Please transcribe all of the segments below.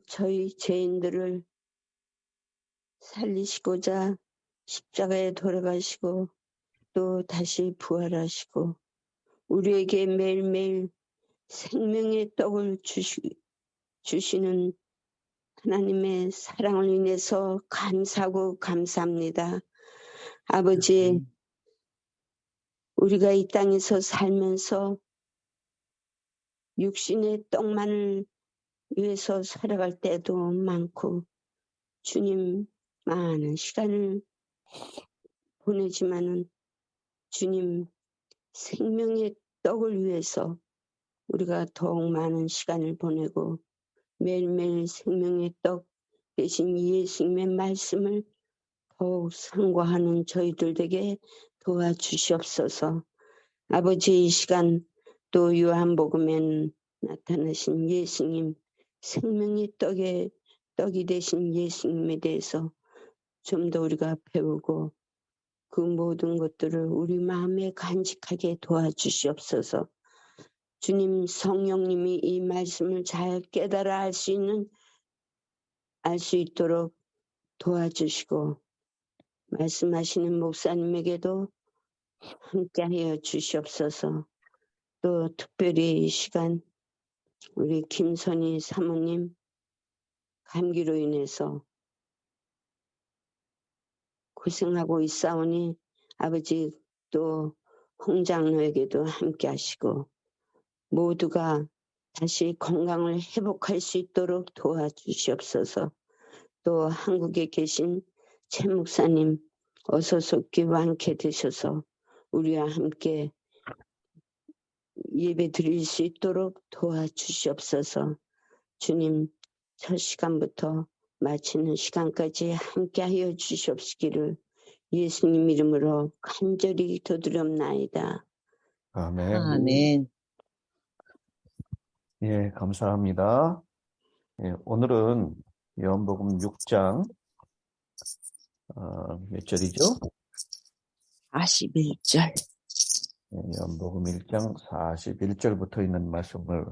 저희 죄인들을 살리시고자 십자가에 돌아가시고 또 다시 부활하시고 우리에게 매일매일 생명의 떡을 주시는 하나님의 사랑을 인해서 감사하고 감사합니다. 아버지, 우리가 이 땅에서 살면서 육신의 떡만을 위해서 살아갈 때도 많고 주님 많은 시간을 보내지만은 주님 생명의 떡을 위해서 우리가 더욱 많은 시간을 보내고 매일매일 생명의 떡 대신 예수님의 말씀을 더욱 상고하는 저희들 되게 도와주시옵소서. 아버지, 이 시간 또 요한복음에 나타나신 예수님, 생명의 떡이 되신 예수님에 대해서 좀 더 우리가 배우고 그 모든 것들을 우리 마음에 간직하게 도와주시옵소서. 주님, 성령님이 이 말씀을 잘 깨달아 알 수 있도록 도와주시고 말씀하시는 목사님에게도 함께하여 주시옵소서. 또 특별히 이 시간 우리 김선희 사모님 감기로 인해서 고생하고 있사오니 아버지 또 홍장로에게도 함께하시고 모두가 다시 건강을 회복할 수 있도록 도와주시옵소서. 또 한국에 계신 최 목사님 어서 속기 완쾌 되셔서 우리와 함께 예배 드릴 수 있도록 도와주시옵소서. 주님, 첫 시간부터 마치는 시간까지 함께하여 주시옵시기를 예수님 이름으로 간절히 기도드렸나이다. 아멘. 아멘. 예, 감사합니다. 예, 오늘은 요한복음 6장 몇 절이죠? 41절. 예, 요한복음 1장 41절부터 있는 말씀을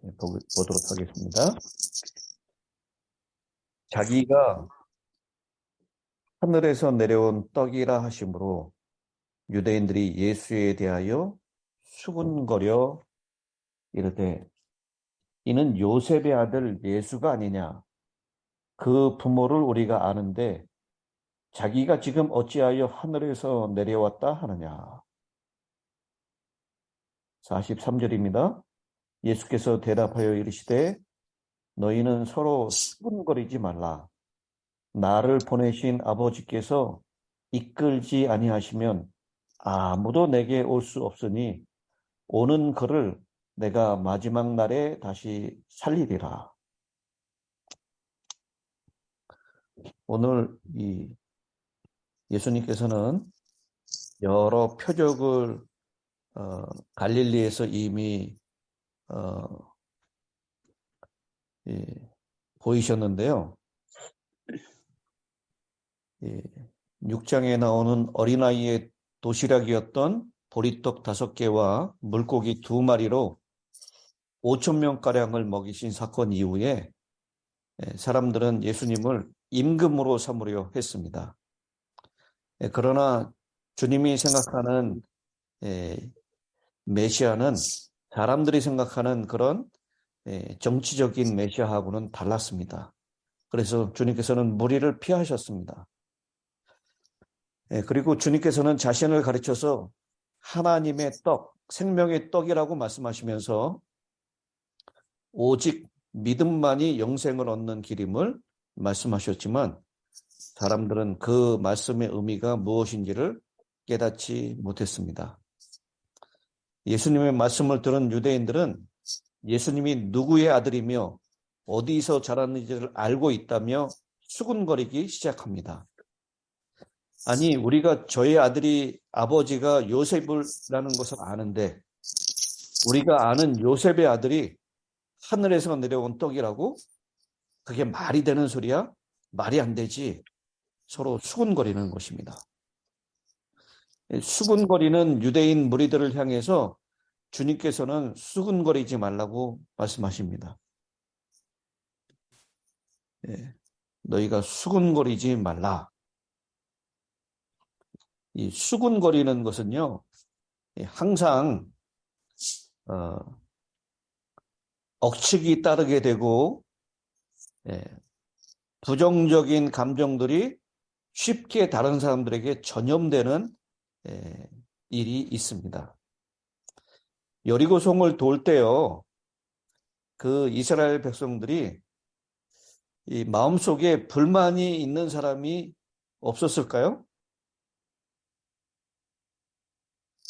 보도록 하겠습니다. 자기가 하늘에서 내려온 떡이라 하심으로 유대인들이 예수에 대하여 수군거려 이르되 이는 요셉의 아들 예수가 아니냐. 그 부모를 우리가 아는데 자기가 지금 어찌하여 하늘에서 내려왔다 하느냐. 43절입니다. 예수께서 대답하여 이르시되 너희는 서로 수군거리지 말라. 나를 보내신 아버지께서 이끌지 아니하시면 아무도 내게 올 수 없으니 오는 그를 내가 마지막 날에 다시 살리리라. 오늘 이 예수님께서는 여러 표적을 갈릴리에서 이미 보이셨는데요. 6장에 나오는 어린아이의 도시락이었던 보리떡 5개와 물고기 2마리로 5,000명가량을 먹이신 사건 이후에 사람들은 예수님을 임금으로 삼으려 했습니다. 그러나 주님이 생각하는 메시아는 사람들이 생각하는 그런 정치적인 메시아하고는 달랐습니다. 그래서 주님께서는 무리를 피하셨습니다. 그리고 주님께서는 자신을 가르쳐서 하나님의 떡, 생명의 떡이라고 말씀하시면서 오직 믿음만이 영생을 얻는 길임을 말씀하셨지만 사람들은 그 말씀의 의미가 무엇인지를 깨닫지 못했습니다. 예수님의 말씀을 들은 유대인들은 예수님이 누구의 아들이며 어디서 자랐는지를 알고 있다며 수군거리기 시작합니다. 아니, 우리가 저의 아버지가 요셉이라는 것을 아는데 우리가 아는 요셉의 아들이 하늘에서 내려온 떡이라고? 그게 말이 되는 소리야? 말이 안 되지. 서로 수군거리는 것입니다. 수군거리는 유대인 무리들을 향해서 주님께서는 수군거리지 말라고 말씀하십니다. 너희가 수군거리지 말라. 이 수군거리는 것은요, 항상 억측이 따르게 되고 부정적인 감정들이 쉽게 다른 사람들에게 전염되는 일이 있습니다. 여리고성을 돌 때요, 그 이스라엘 백성들이 이 마음속에 불만이 있는 사람이 없었을까요?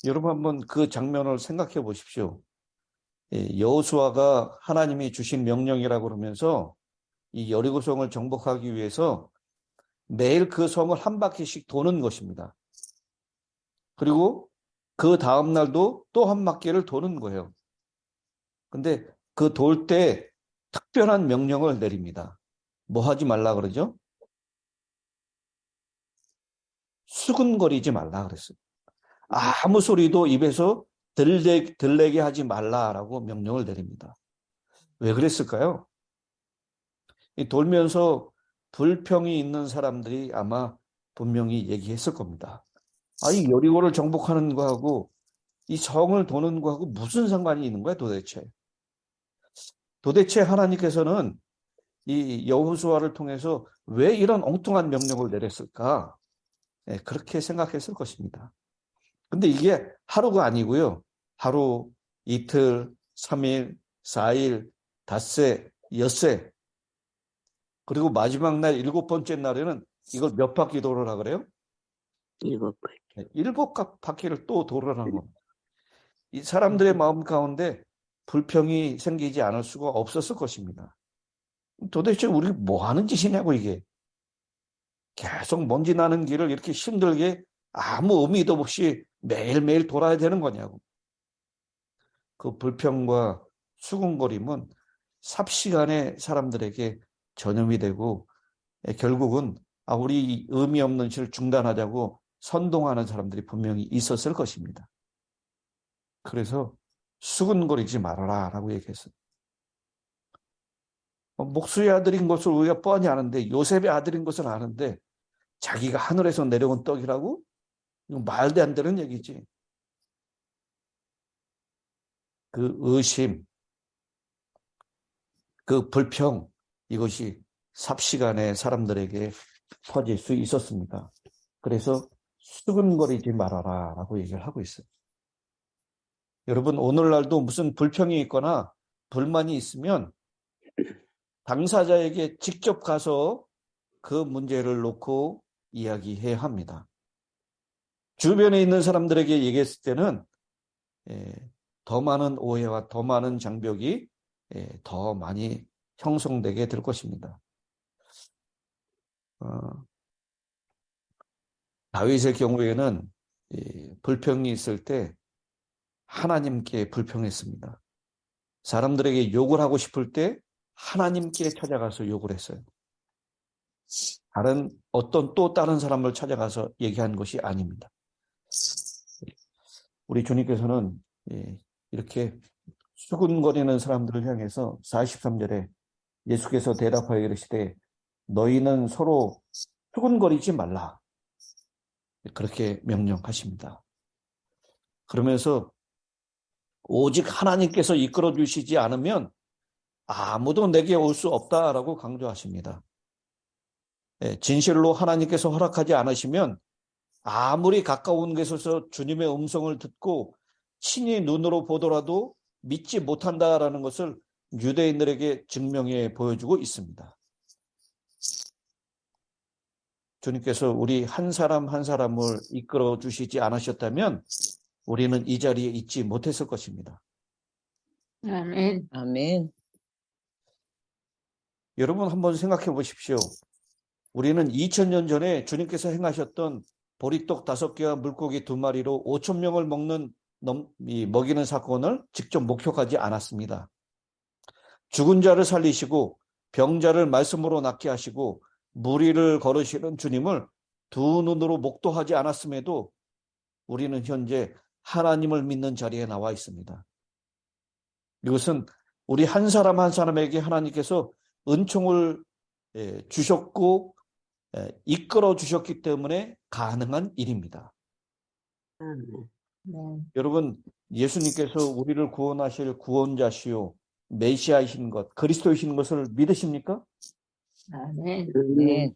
여러분 한번 그 장면을 생각해 보십시오. 여호수아가 하나님이 주신 명령이라고 그러면서 이 여리고성을 정복하기 위해서 매일 그 성을 한 바퀴씩 도는 것입니다. 그리고 그 다음 날도 또 한 바퀴를 도는 거예요. 근데 그 돌 때 특별한 명령을 내립니다. 뭐 하지 말라 그러죠? 수근거리지 말라 그랬어요. 아무 소리도 입에서 들리게 하지 말라라고 명령을 내립니다. 왜 그랬을까요? 돌면서 불평이 있는 사람들이 아마 분명히 얘기했을 겁니다. 이 여리고를 정복하는 거하고 이 성을 도는 거하고 무슨 상관이 있는 거야 도대체? 도대체 하나님께서는 이 여호수아를 통해서 왜 이런 엉뚱한 명령을 내렸을까? 그렇게 생각했을 것입니다. 근데 이게 하루가 아니고요. 하루, 이틀, 3일, 4일, 닷새, 엿새, 그리고 마지막 날 7번째 날에는 이걸 몇 바퀴 돌으라 그래요? 7바퀴. 7바퀴를 또 돌으라는 겁니다. 이 사람들의 마음 가운데 불평이 생기지 않을 수가 없었을 것입니다. 도대체 우리 뭐 하는 짓이냐고 이게. 계속 먼지 나는 길을 이렇게 힘들게 아무 의미도 없이 매일매일 돌아야 되는 거냐고. 그 불평과 수군거림은 삽시간에 사람들에게 전염이 되고 결국은 우리 의미 없는 짓을 중단하자고 선동하는 사람들이 분명히 있었을 것입니다. 그래서 수군거리지 말아라 라고 얘기했어요. 목수의 아들인 것을 우리가 뻔히 아는데 요셉의 아들인 것을 아는데 자기가 하늘에서 내려온 떡이라고? 이거 말도 안 되는 얘기지. 그 의심, 그 불평, 이것이 삽시간에 사람들에게 퍼질 수 있었습니다. 그래서 수근거리지 말아라 라고 얘기를 하고 있어요. 여러분, 오늘날도 무슨 불평이 있거나 불만이 있으면 당사자에게 직접 가서 그 문제를 놓고 이야기해야 합니다. 주변에 있는 사람들에게 얘기했을 때는 더 많은 오해와 더 많은 장벽이 더 많이 형성되게 될 것입니다. 다윗의 경우에는 불평이 있을 때 하나님께 불평했습니다. 사람들에게 욕을 하고 싶을 때 하나님께 찾아가서 욕을 했어요. 다른 사람을 찾아가서 얘기한 것이 아닙니다. 우리 주님께서는 이렇게 수군거리는 사람들을 향해서 43절에 예수께서 대답하여 이르시되 너희는 서로 수군거리지 말라. 그렇게 명령하십니다. 그러면서 오직 하나님께서 이끌어 주시지 않으면 아무도 내게 올 수 없다라고 강조하십니다. 진실로 하나님께서 허락하지 않으시면 아무리 가까운 곳에서 주님의 음성을 듣고 친히 눈으로 보더라도 믿지 못한다라는 것을 유대인들에게 증명해 보여주고 있습니다. 주님께서 우리 한 사람 한 사람을 이끌어 주시지 않으셨다면 우리는 이 자리에 있지 못했을 것입니다. 아멘. 아멘. 여러분 한번 생각해 보십시오. 우리는 2000년 전에 주님께서 행하셨던 보리떡 5개와 물고기 2마리로 5,000명을 먹이는 사건을 직접 목격하지 않았습니다. 죽은 자를 살리시고 병자를 말씀으로 낫게 하시고 무리를 걸으시는 주님을 두 눈으로 목도하지 않았음에도 우리는 현재 하나님을 믿는 자리에 나와 있습니다. 이것은 우리 한 사람 한 사람에게 하나님께서 은총을 주셨고 이끌어 주셨기 때문에 가능한 일입니다. 아멘. 네. 여러분, 예수님께서 우리를 구원하실 구원자시요 메시아이신 것, 그리스도이신 것을 믿으십니까? 아멘. 네.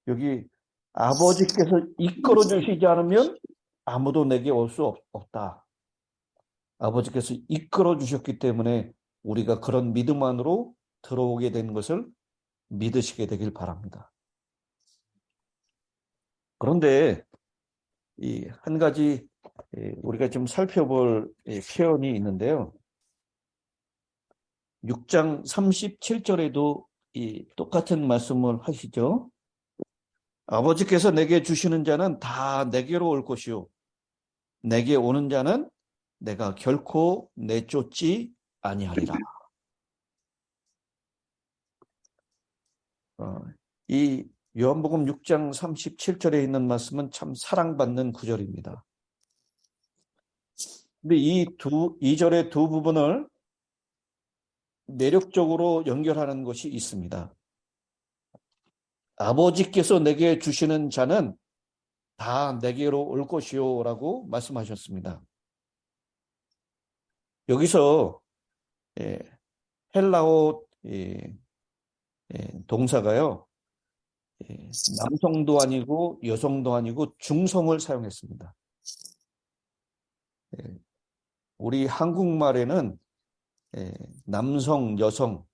여기 아버지께서 이끌어 주시지 않으면 아무도 내게 올 수 없다. 아버지께서 이끌어 주셨기 때문에 우리가 그런 믿음 안으로 들어오게 된 것을 믿으시게 되길 바랍니다. 그런데 이 한 가지 우리가 좀 살펴볼 표현이 있는데요. 6장 37절에도 이 똑같은 말씀을 하시죠. 아버지께서 내게 주시는 자는 다 내게로 올 것이요 내게 오는 자는 내가 결코 내쫓지 아니하리라. 이 요한복음 6장 37절에 있는 말씀은 참 사랑받는 구절입니다. 근데 이 2절의 두 부분을 매력적으로 연결하는 것이 있습니다. 아버지께서 내게 주시는 자는 다 내게로 올 것이요 라고 말씀하셨습니다. 여기서 헬라어 동사가요. 남성도 아니고 여성도 아니고 중성을 사용했습니다. 우리 한국말에는 남성, 여성,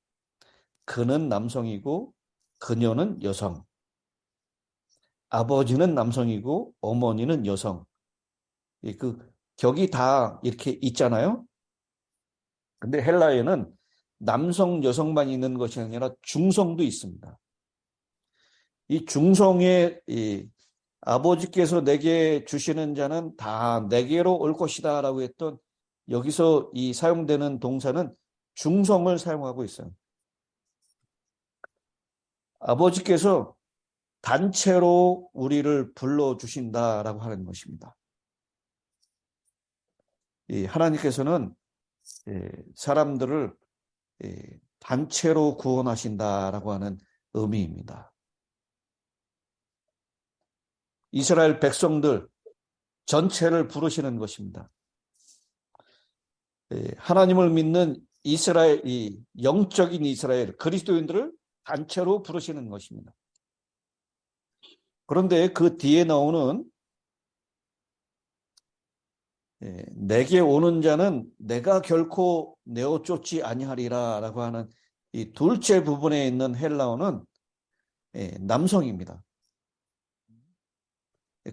그는 남성이고 그녀는 여성, 아버지는 남성이고 어머니는 여성. 그 격이 다 이렇게 있잖아요. 근데 헬라어에는 남성, 여성만 있는 것이 아니라 중성도 있습니다. 이 중성의 아버지께서 내게 주시는 자는 다 내게로 올 것이다 라고 했던 여기서 이 사용되는 동사는 중성을 사용하고 있어요. 아버지께서 단체로 우리를 불러주신다라고 하는 것입니다. 하나님께서는 사람들을 단체로 구원하신다라고 하는 의미입니다. 이스라엘 백성들 전체를 부르시는 것입니다. 하나님을 믿는 이스라엘, 이 영적인 이스라엘 그리스도인들을 단체로 부르시는 것입니다. 그런데 그 뒤에 나오는 내게 오는 자는 내가 결코 내어 쫓지 아니하리라 라고 하는 이 둘째 부분에 있는 헬라어는 남성입니다.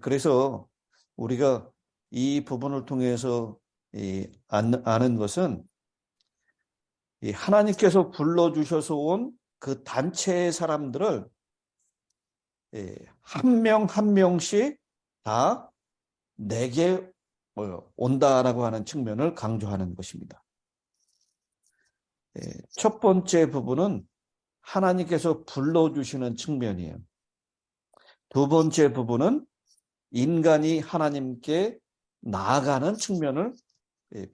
그래서 우리가 이 부분을 통해서 아는 것은 하나님께서 불러주셔서 온 그 단체의 사람들을 한 명 한 명씩 다 내게 온다라고 하는 측면을 강조하는 것입니다. 첫 번째 부분은 하나님께서 불러주시는 측면이에요. 두 번째 부분은 인간이 하나님께 나아가는 측면을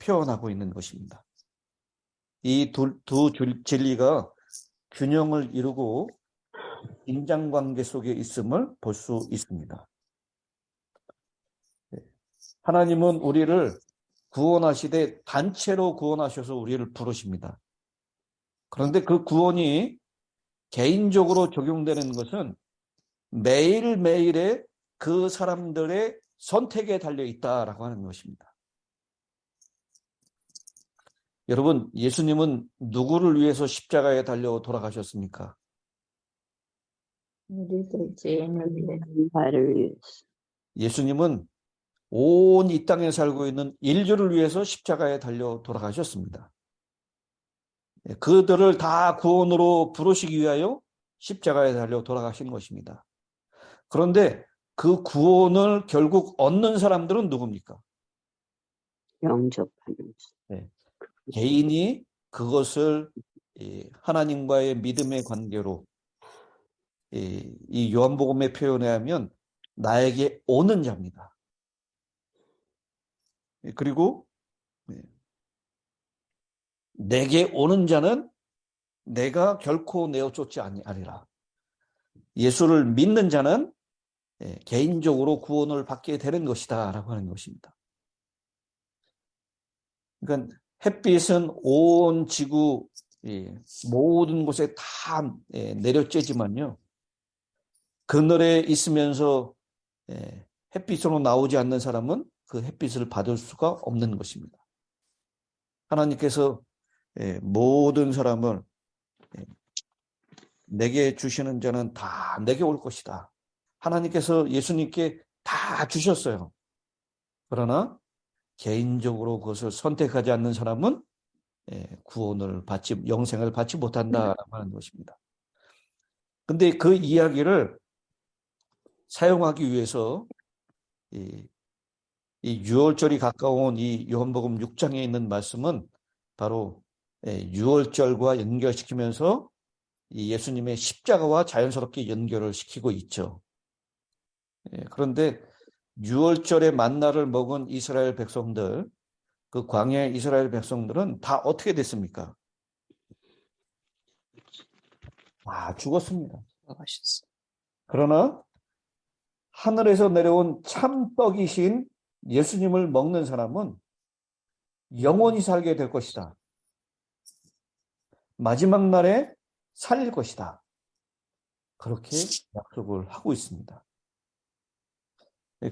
표현하고 있는 것입니다. 이 두 진리가 균형을 이루고 인장관계 속에 있음을 볼 수 있습니다. 하나님은 우리를 구원하시되 단체로 구원하셔서 우리를 부르십니다. 그런데 그 구원이 개인적으로 적용되는 것은 매일매일의 그 사람들의 선택에 달려 있다라고 하는 것입니다. 여러분, 예수님은 누구를 위해서 십자가에 달려 돌아가셨습니까? 우리들 죄인을 위해 나를 위해서. 예수님은 온 이 땅에 살고 있는 인류를 위해서 십자가에 달려 돌아가셨습니다. 그들을 다 구원으로 부르시기 위하여 십자가에 달려 돌아가신 것입니다. 그런데 그 구원을 결국 얻는 사람들은 누굽니까? 영접하면서. 개인이 그것을 하나님과의 믿음의 관계로 이 요한복음의 표현에 하면 나에게 오는 자입니다. 그리고 내게 오는 자는 내가 결코 내어 쫓지 아니하리라. 예수를 믿는 자는 개인적으로 구원을 받게 되는 것이다 라고 하는 것입니다. 그러니까 햇빛은 온 지구 모든 곳에 다 내려쬐지만요, 그늘에 있으면서 햇빛으로 나오지 않는 사람은 그 햇빛을 받을 수가 없는 것입니다. 하나님께서 모든 사람을 내게 주시는 자는 다 내게 올 것이다. 하나님께서 예수님께 다 주셨어요. 그러나 개인적으로 그것을 선택하지 않는 사람은 구원을 받지, 영생을 받지 못한다라고 하는 것입니다. 근데 그 이야기를 사용하기 위해서 이 6월절이 가까운 이 요한복음 6장에 있는 말씀은 바로 6월절과 연결시키면서 이 예수님의 십자가와 자연스럽게 연결을 시키고 있죠. 그런데 6월절의 만나를 먹은 이스라엘 백성들, 그 광야의 이스라엘 백성들은 다 어떻게 됐습니까? 죽었습니다. 그러나 하늘에서 내려온 참떡이신 예수님을 먹는 사람은 영원히 살게 될 것이다. 마지막 날에 살릴 것이다. 그렇게 약속을 하고 있습니다.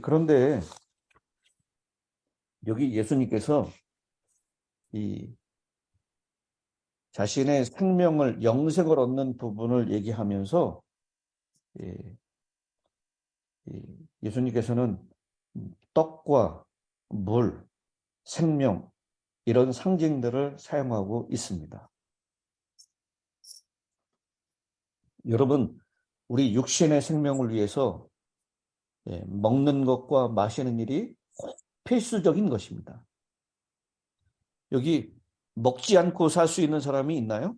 그런데 여기 예수님께서 이 자신의 생명을, 영생을 얻는 부분을 얘기하면서 예수님께서는 떡과 물, 생명, 이런 상징들을 사용하고 있습니다. 여러분, 우리 육신의 생명을 위해서 먹는 것과 마시는 일이 필수적인 것입니다. 여기 먹지 않고 살 수 있는 사람이 있나요?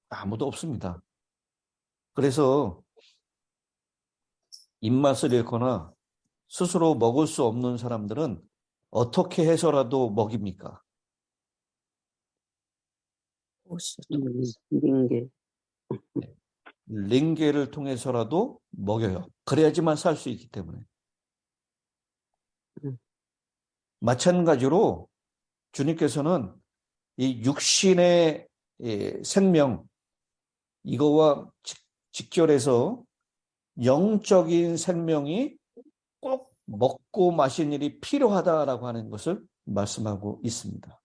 아무도 없습니다. 그래서 입맛을 잃거나 스스로 먹을 수 없는 사람들은 어떻게 해서라도 먹입니까? 링게. 링게를 통해서라도 먹여요. 그래야지만 살 수 있기 때문에. 마찬가지로 주님께서는 이 육신의 생명, 이거와 직결해서 영적인 생명이 꼭 먹고 마신 일이 필요하다라고 하는 것을 말씀하고 있습니다.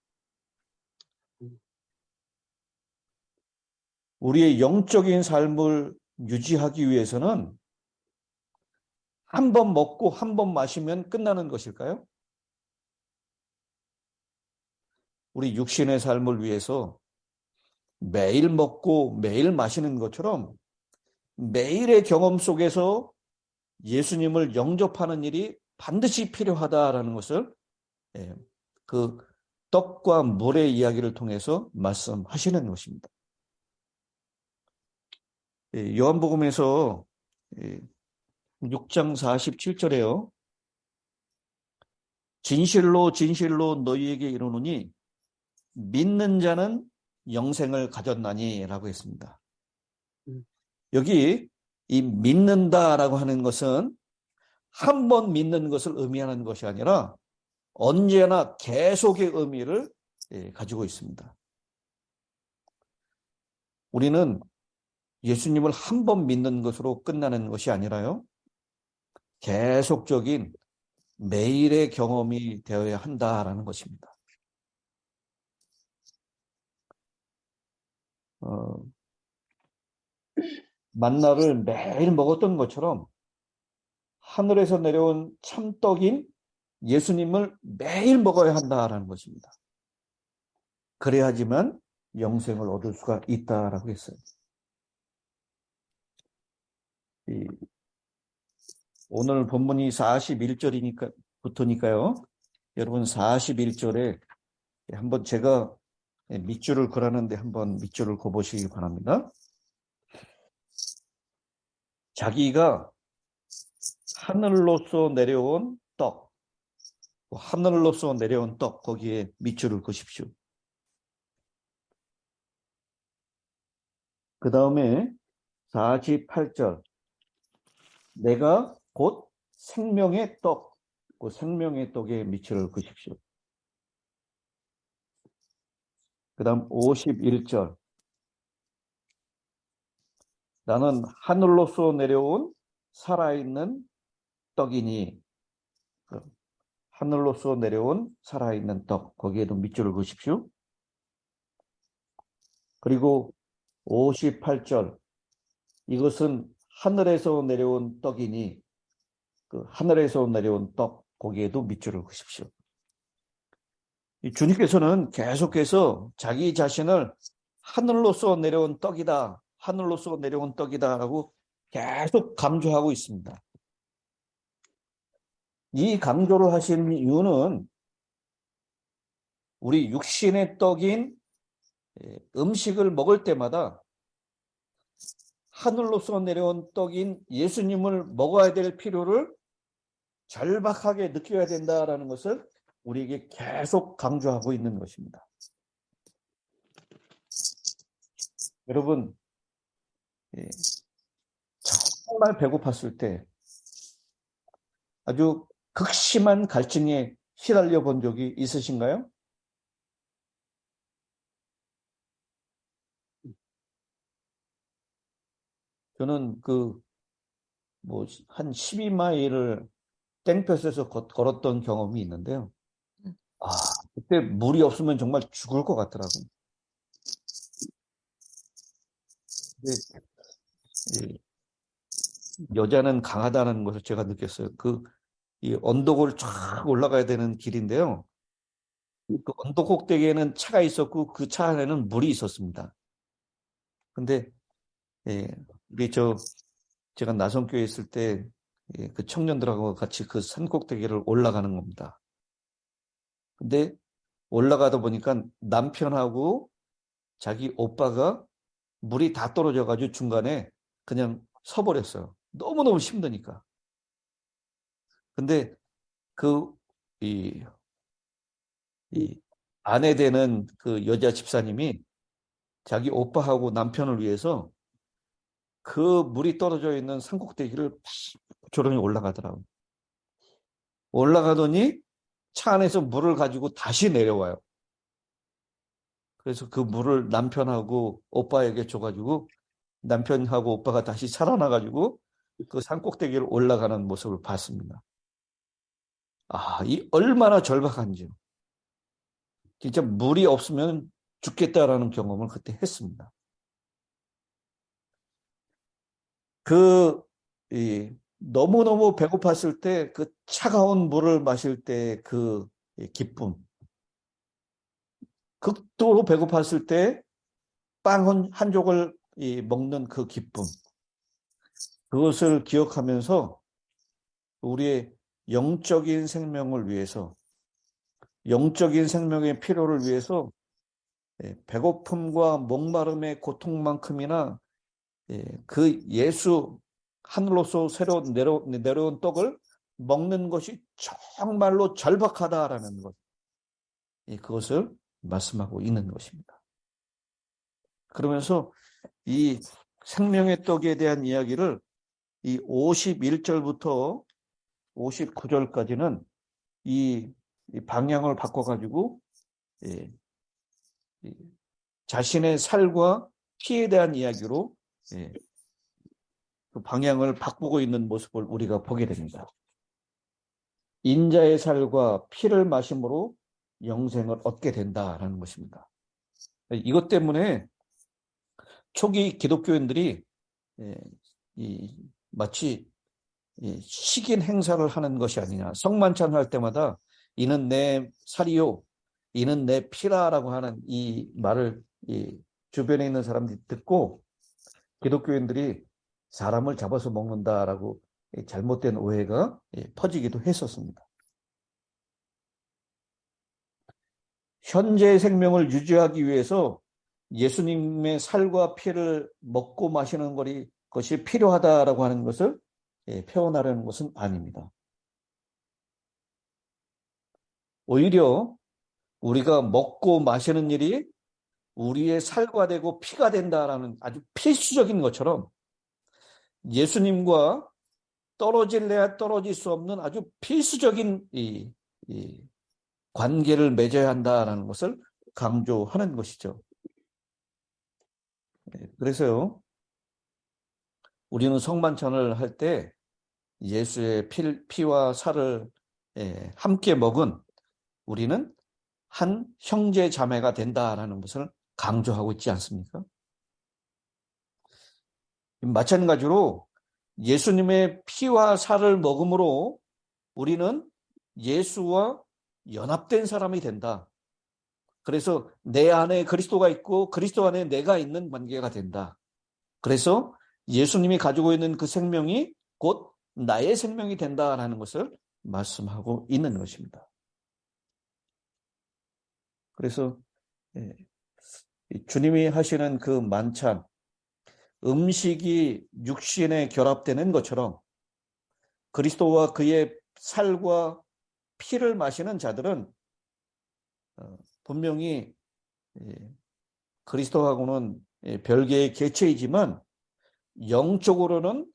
우리의 영적인 삶을 유지하기 위해서는 한 번 먹고 한 번 마시면 끝나는 것일까요? 우리 육신의 삶을 위해서 매일 먹고 매일 마시는 것처럼 매일의 경험 속에서 예수님을 영접하는 일이 반드시 필요하다라는 것을 그 떡과 물의 이야기를 통해서 말씀하시는 것입니다. 요한복음에서 6장 47절에요. 진실로 진실로 너희에게 이르노니 믿는 자는 영생을 가졌나니 라고 했습니다. 여기 이 믿는다라고 하는 것은 한 번 믿는 것을 의미하는 것이 아니라 언제나 계속의 의미를 가지고 있습니다. 우리는 예수님을 한 번 믿는 것으로 끝나는 것이 아니라요, 계속적인 매일의 경험이 되어야 한다라는 것입니다. 만나를 매일 먹었던 것처럼 하늘에서 내려온 참떡인 예수님을 매일 먹어야 한다라는 것입니다. 그래야지만 영생을 얻을 수가 있다라고 했어요. 오늘 본문이 41절부터니까요. 여러분 41절에 한번 제가 밑줄을 그라는데 한번 밑줄을 그어보시기 바랍니다. 자기가 하늘로서 내려온 떡, 하늘로서 내려온 떡, 거기에 밑줄을 그으십시오. 그 다음에 48절. 내가 곧 생명의 떡, 그 생명의 떡에 밑을 그십시오. 그 다음 51절. 나는 하늘로서 내려온 살아있는 떡이니, 하늘로서 내려온 살아있는 떡, 거기에도 밑줄을 그으십시오. 그리고 58절, 이것은 하늘에서 내려온 떡이니, 그 하늘에서 내려온 떡, 거기에도 밑줄을 그으십시오. 주님께서는 계속해서 자기 자신을 하늘로서 내려온 떡이다, 하늘로서 내려온 떡이다라고 계속 강조하고 있습니다. 이 강조를 하신 이유는 우리 육신의 떡인 음식을 먹을 때마다 하늘로서 내려온 떡인 예수님을 먹어야 될 필요를 절박하게 느껴야 된다라는 것을 우리에게 계속 강조하고 있는 것입니다. 여러분, 정말 배고팠을 때 아주 극심한 갈증에 시달려 본 적이 있으신가요? 저는 한 12마일을 땡볕에서 걸었던 경험이 있는데요. 그때 물이 없으면 정말 죽을 것 같더라고요. 근데 여자는 강하다는 것을 제가 느꼈어요. 이 언덕을 쫙 올라가야 되는 길인데요. 그 언덕 꼭대기에는 차가 있었고 그 차 안에는 물이 있었습니다. 근데 제가 나성교회 있을 때 그 청년들하고 같이 그 산 꼭대기를 올라가는 겁니다. 근데 올라가다 보니까 남편하고 자기 오빠가 물이 다 떨어져가지고 중간에 그냥 서버렸어요. 너무너무 힘드니까. 근데 이 아내 되는 그 여자 집사님이 자기 오빠하고 남편을 위해서 그 물이 떨어져 있는 산꼭대기를 조용히 올라가더라고요. 올라가더니 차 안에서 물을 가지고 다시 내려와요. 그래서 그 물을 남편하고 오빠에게 줘가지고 남편하고 오빠가 다시 살아나가지고 그 산꼭대기를 올라가는 모습을 봤습니다. 이 얼마나 절박한지요. 진짜 물이 없으면 죽겠다라는 경험을 그때 했습니다. 너무너무 배고팠을 때 그 차가운 물을 마실 때 그 기쁨, 극도로 배고팠을 때 빵 한 조각을 먹는 그 기쁨, 그것을 기억하면서 우리의 영적인 생명을 위해서, 영적인 생명의 필요를 위해서 배고픔과 목마름의 고통만큼이나 그 예수 하늘로서 새로 내려온 떡을 먹는 것이 정말로 절박하다라는 것, 그것을 말씀하고 있는 것입니다. 그러면서 이 생명의 떡에 대한 이야기를 이 51절부터 59절까지는 이 방향을 바꿔가지고 자신의 살과 피에 대한 이야기로 그 방향을 바꾸고 있는 모습을 우리가 보게 됩니다. 인자의 살과 피를 마심으로 영생을 얻게 된다라는 것입니다. 이것 때문에 초기 기독교인들이 마치 식인 행사를 하는 것이 아니냐. 성만찬할 때마다 이는 내 살이요, 이는 내 피라라고 하는 이 말을 주변에 있는 사람들이 듣고 기독교인들이 사람을 잡아서 먹는다라고 잘못된 오해가 퍼지기도 했었습니다. 현재의 생명을 유지하기 위해서 예수님의 살과 피를 먹고 마시는 것이 필요하다라고 하는 것을 표현하려는 것은 아닙니다. 오히려 우리가 먹고 마시는 일이 우리의 살과 되고 피가 된다라는 아주 필수적인 것처럼 예수님과 떨어질래야 떨어질 수 없는 아주 필수적인 이 관계를 맺어야 한다라는 것을 강조하는 것이죠. 그래서요, 우리는 성만찬을 할 때 예수의 피와 살을 함께 먹은 우리는 한 형제 자매가 된다라는 것을 강조하고 있지 않습니까? 마찬가지로 예수님의 피와 살을 먹음으로 우리는 예수와 연합된 사람이 된다. 그래서 내 안에 그리스도가 있고 그리스도 안에 내가 있는 관계가 된다. 그래서 예수님이 가지고 있는 그 생명이 곧 나의 생명이 된다라는 것을 말씀하고 있는 것입니다. 그래서 주님이 하시는 그 만찬, 음식이 육신에 결합되는 것처럼 그리스도와 그의 살과 피를 마시는 자들은 분명히 그리스도하고는 별개의 개체이지만 영적으로는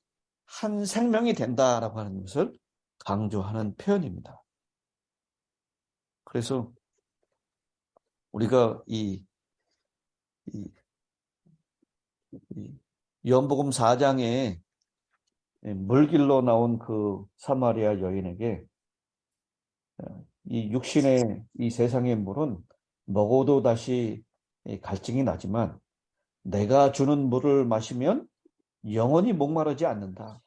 한 생명이 된다라고 하는 것을 강조하는 표현입니다. 그래서 우리가 이 요한복음 4장에 물길로 나온 그 사마리아 여인에게 이 육신의 이 세상의 물은 먹어도 다시 갈증이 나지만 내가 주는 물을 마시면 영원히 목마르지 않는다.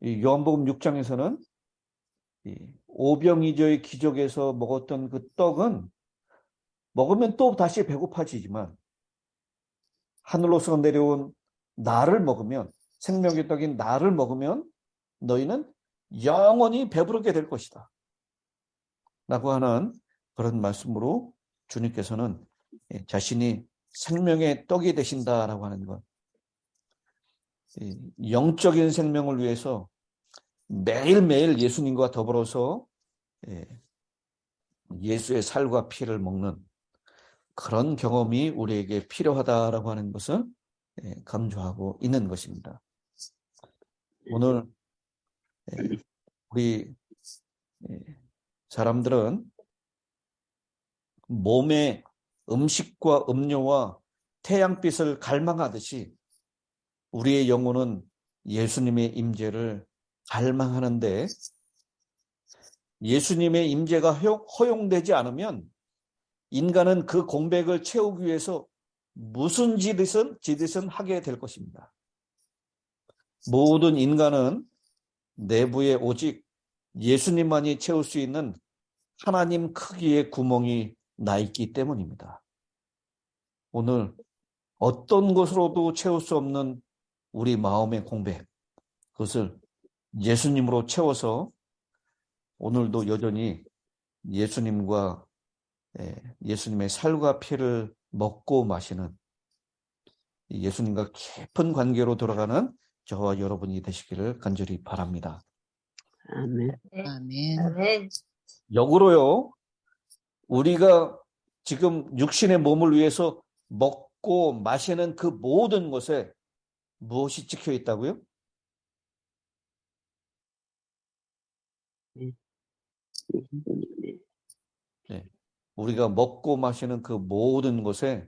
이 요한복음 6장에서는 오병이어의 기적에서 먹었던 그 떡은 먹으면 또 다시 배고파지지만 하늘로서 내려온 나를 먹으면, 생명의 떡인 나를 먹으면 너희는 영원히 배부르게 될 것이다 라고 하는 그런 말씀으로 주님께서는 자신이 생명의 떡이 되신다라고 하는 것, 영적인 생명을 위해서 매일매일 예수님과 더불어서 예수의 살과 피를 먹는 그런 경험이 우리에게 필요하다라고 하는 것을 강조하고 있는 것입니다. 오늘 우리 사람들은 몸의 음식과 음료와 태양빛을 갈망하듯이 우리의 영혼은 예수님의 임재를 갈망하는데 예수님의 임재가 허용되지 않으면 인간은 그 공백을 채우기 위해서 무슨 짓이든 하게 될 것입니다. 모든 인간은 내부에 오직 예수님만이 채울 수 있는 하나님 크기의 구멍이 나 있기 때문입니다. 오늘 어떤 것으로도 채울 수 없는 우리 마음의 공백, 그것을 예수님으로 채워서 오늘도 여전히 예수님과 예수님의 살과 피를 먹고 마시는 예수님과 깊은 관계로 돌아가는 저와 여러분이 되시기를 간절히 바랍니다. 아멘. 아멘. 아멘. 역으로요, 우리가 지금 육신의 몸을 위해서 먹고 마시는 그 모든 것에 무엇이 찍혀 있다고요? 네. 우리가 먹고 마시는 그 모든 것에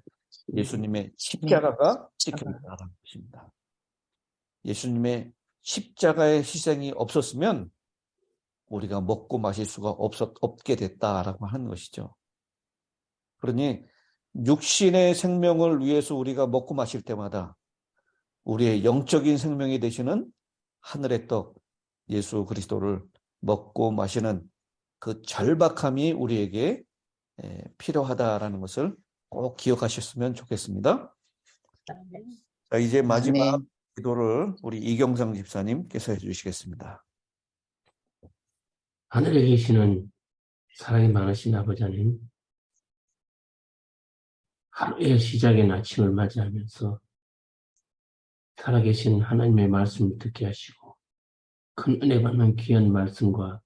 예수님의 십자가가 찍혀 있다는 것입니다. 예수님의 십자가의 희생이 없었으면 우리가 먹고 마실 수가 없게 됐다라고 하는 것이죠. 그러니 육신의 생명을 위해서 우리가 먹고 마실 때마다 우리의 영적인 생명이 되시는 하늘의 떡 예수 그리스도를 먹고 마시는 그 절박함이 우리에게 필요하다라는 것을 꼭 기억하셨으면 좋겠습니다. 자, 이제 마지막 아멘. 기도를 우리 이경상 집사님께서 해주시겠습니다. 하늘에 계시는 사랑이 많으신 아버지 하나님, 하루의 시작인 아침을 맞이하면서 살아계신 하나님의 말씀을 듣게 하시고 큰 은혜 받는 귀한 말씀과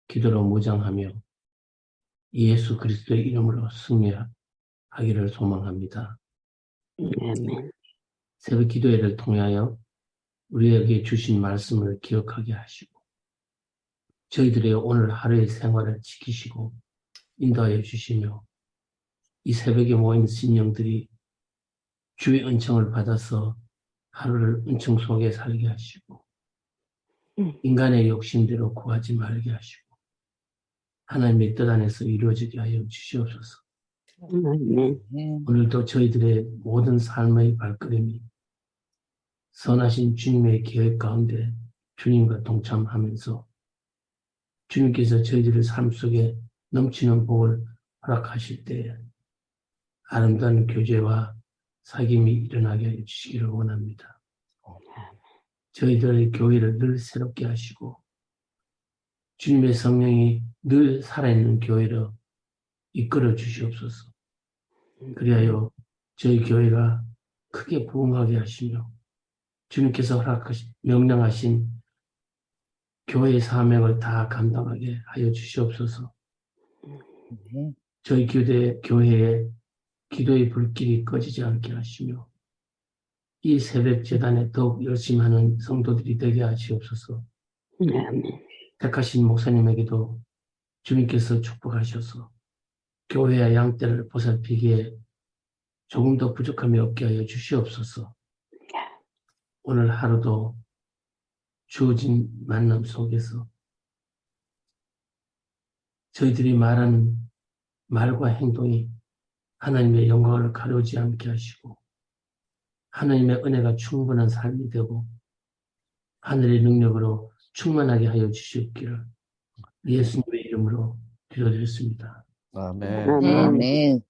기도로 무장하며 예수 그리스도의 이름으로 승리하기를 소망합니다. 아멘. 새벽 기도회를 통하여 우리에게 주신 말씀을 기억하게 하시고 저희들의 오늘 하루의 생활을 지키시고 인도하여 주시며 이 새벽에 모인 신령들이 주의 은총을 받아서 하루를 은총 속에 살게 하시고 인간의 욕심대로 구하지 말게 하시고 하나님의 뜻 안에서 이루어지게 하여 주시옵소서. 아멘. 오늘도 저희들의 모든 삶의 발걸음이 선하신 주님의 계획 가운데 주님과 동참하면서 주님께서 저희들의 삶 속에 넘치는 복을 허락하실 때에 아름다운 교제와 사귐이 일어나게 해주시기를 원합니다. 저희들의 교회를 늘 새롭게 하시고 주님의 성령이 늘 살아있는 교회로 이끌어 주시옵소서. 그리하여 저희 교회가 크게 부흥하게 하시며 주님께서 명령하신 교회의 사명을 다 감당하게 하여 주시옵소서. 저희 교회에 기도의 불길이 꺼지지 않게 하시며 이 새벽 제단에 더욱 열심히 하는 성도들이 되게 하시옵소서. 아멘. 택하신 목사님에게도 주님께서 축복하셔서 교회와 양떼를 보살피기에 조금 더 부족함이 없게 하여 주시옵소서. 오늘 하루도 주어진 만남 속에서 저희들이 말하는 말과 행동이 하나님의 영광을 가려지 않게 하시고 하나님의 은혜가 충분한 삶이 되고 하늘의 능력으로 충만하게 하여 주시옵기를 예수님의 이름으로 기도드렸습니다. 아멘. 아멘. 아멘.